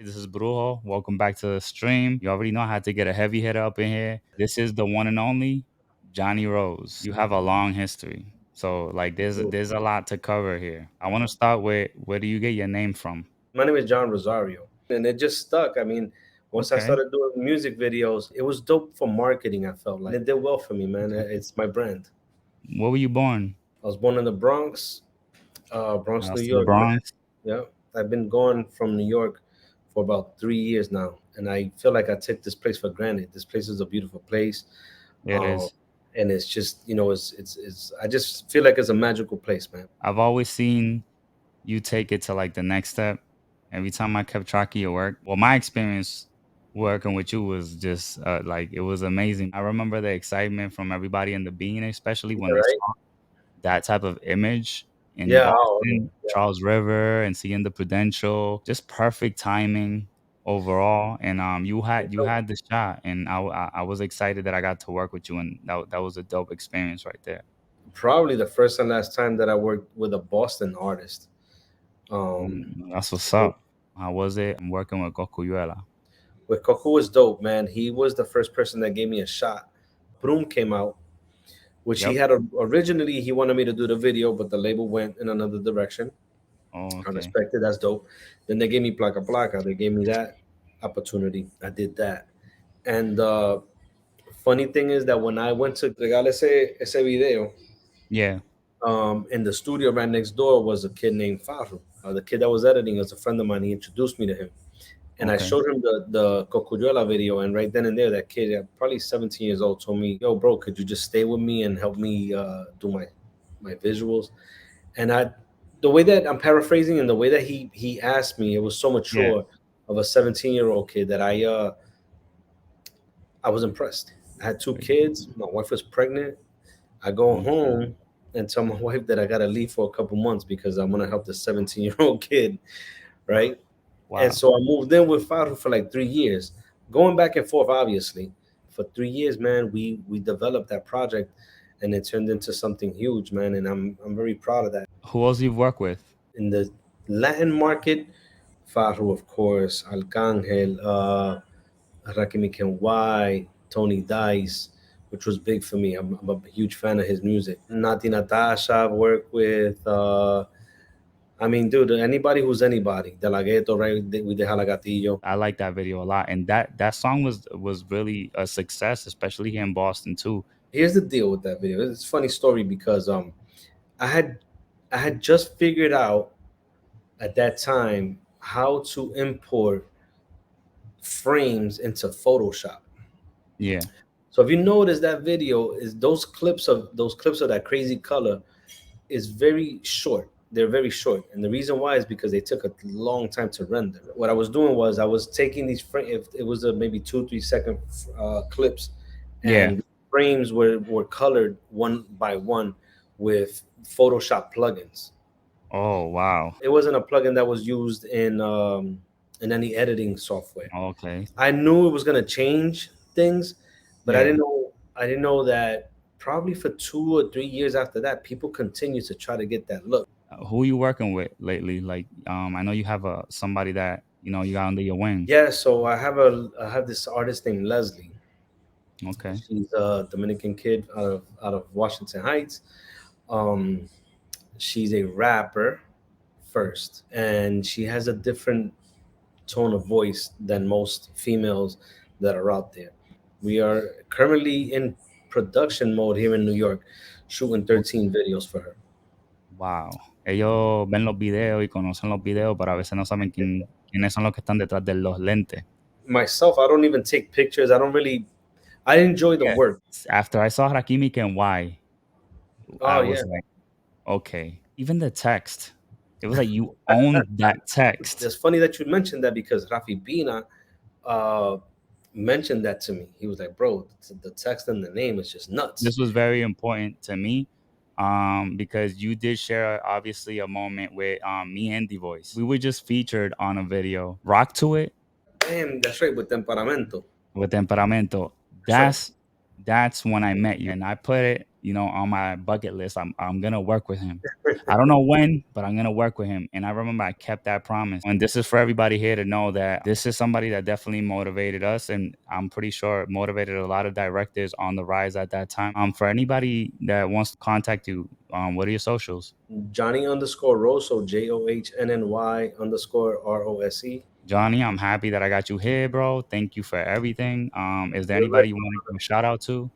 This is Brujo. Welcome back to the stream. You already know I had to get a heavy hitter up in here. This is the one and only Johnny Rose. You have a long history. So like there's a lot to cover here. I want to start with where do you get your name from? My name is John Rosario, and it just stuck. I mean, once I Okay. started doing music videos, it was dope for marketing. I felt like it did well for me, man. Okay. It's my brand. Where were you born? I was born in the Bronx, Bronx, New To the York, man. Bronx. Yeah, I've been going from New York for about 3 years now, and I feel like I take this place for granted. This place is a beautiful place, It uh, is. and it's just it's. I just feel like it's a magical place, man. I've always seen you take it to like the next step. Every time I kept track of your work, well, my experience working with you was just like it was amazing. I remember the excitement from everybody in the being, especially Yeah, when they right? saw that type of image in Yeah. Oh, Boston, yeah. Charles River, and seeing the Prudential. Just perfect timing overall. And you had the shot, and I was excited that I got to work with you, and that was a dope experience right there. Probably the first and last time that I worked with a Boston artist. That's what's So up. How was it? I'm working with Cocuyuela. with Koku was dope, man. He was the first person that gave me a shot. Broom came out, which he Yep. had originally he wanted me to do the video, but the label went in another direction. Oh, I okay. respected that's dope. Then they gave me Placa Placa. They gave me that opportunity. I did that. And funny thing is that when I went to regal ese video, Yeah. in the studio right next door was a kid named Farru. The kid that was editing was a friend of mine. He introduced me to him. And I Okay. showed him the Cocuyuela video, and right then and there, that kid, probably 17 years old, told me, "Yo, bro, could you just stay with me and help me do my visuals?" And the way that I'm paraphrasing and the way that he asked me, it was so Yeah. mature of a 17-year-old kid that I was impressed. I had two kids. My wife was pregnant. I go Okay. home and tell my wife that I gotta leave for a couple months because I'm gonna help the 17-year-old kid, right? And Wow. so I moved in with Faru for like 3 years, going back and forth, obviously. For 3 years, man, we developed that project and it turned into something huge, man. And I'm very proud of that. Who else you've worked with? In the Latin market, Faru, of course, Arcangel, Rakim Y, Tony Dice, which was big for me. I'm a huge fan of his music. Nati Natasha, I've worked with. I mean, dude, anybody who's anybody. De La Ghetto, right? We deja la gatillo. I like that video a lot, and that song was really a success, especially here in Boston too. Here's the deal with that video. It's a funny story because I had I had just figured out at that time how to import frames into Photoshop. Yeah. So if you notice that video is those clips of that crazy color is very short. They're very short, and the reason why is because they took a long time to render. What I was doing was I was taking these if it was a maybe 2 3 second clips, Yeah. and frames were colored one by one with Photoshop plugins. Oh, wow. It wasn't a plugin that was used in any editing software. Okay. I knew it was gonna change things, but I Yeah. didn't know I didn't know that probably for 2 or 3 years after that, people continue to try to get that look. Who you working with lately? Like, I know you have a somebody that you got under your wing. Yeah, so I have this artist named Leslie. Okay. She's a Dominican kid out of Washington Heights. Um, she's a rapper first, and she has a different tone of voice than most females that are out there. We are currently in production mode here in New York, shooting Okay. 13 videos for her. Wow. Ellos ven los videos y conocen los videos, pero a veces no saben quiénes son los que están detrás de los lentes. Myself, I don't even take pictures. I enjoy the Yeah. work. After I saw Rakimi and why, I Oh yeah. was like, okay. Even the text, it was like you owned that text. It's funny that you mentioned that because Rafi Bina uh, mentioned that to me. He was like, "Bro, the text and the name is just nuts." This was very important to me, because you did share obviously a moment with me and the voice. We were just featured on a video. Rock to it Damn, that's right with Temperamento. with Temperamento. That's right. That's when I met you, and I put it on my bucket list. I'm gonna work with him. I don't know when, but I'm gonna work with him. And I remember I kept that promise. And this is for everybody here to know that this is somebody that definitely motivated us, and I'm pretty sure it motivated a lot of directors on the rise at that time. For anybody that wants to contact you, what are your socials? Johnny underscore Rosso, JOHNNY underscore ROSE. Johnny, I'm happy that I got you here, bro. Thank you for everything. Is there You're right. anybody you want to give a shout out to?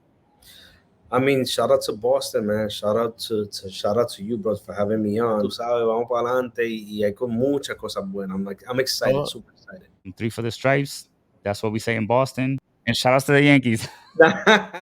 I mean, shout out to Boston, man. Shout out to you, bros, for having me on. Tú sabes, vamos para adelante y hay con muchas cosas buenas. I'm excited, Oh, super excited. three for the stripes. That's what we say in Boston. And shout outs to the Yankees.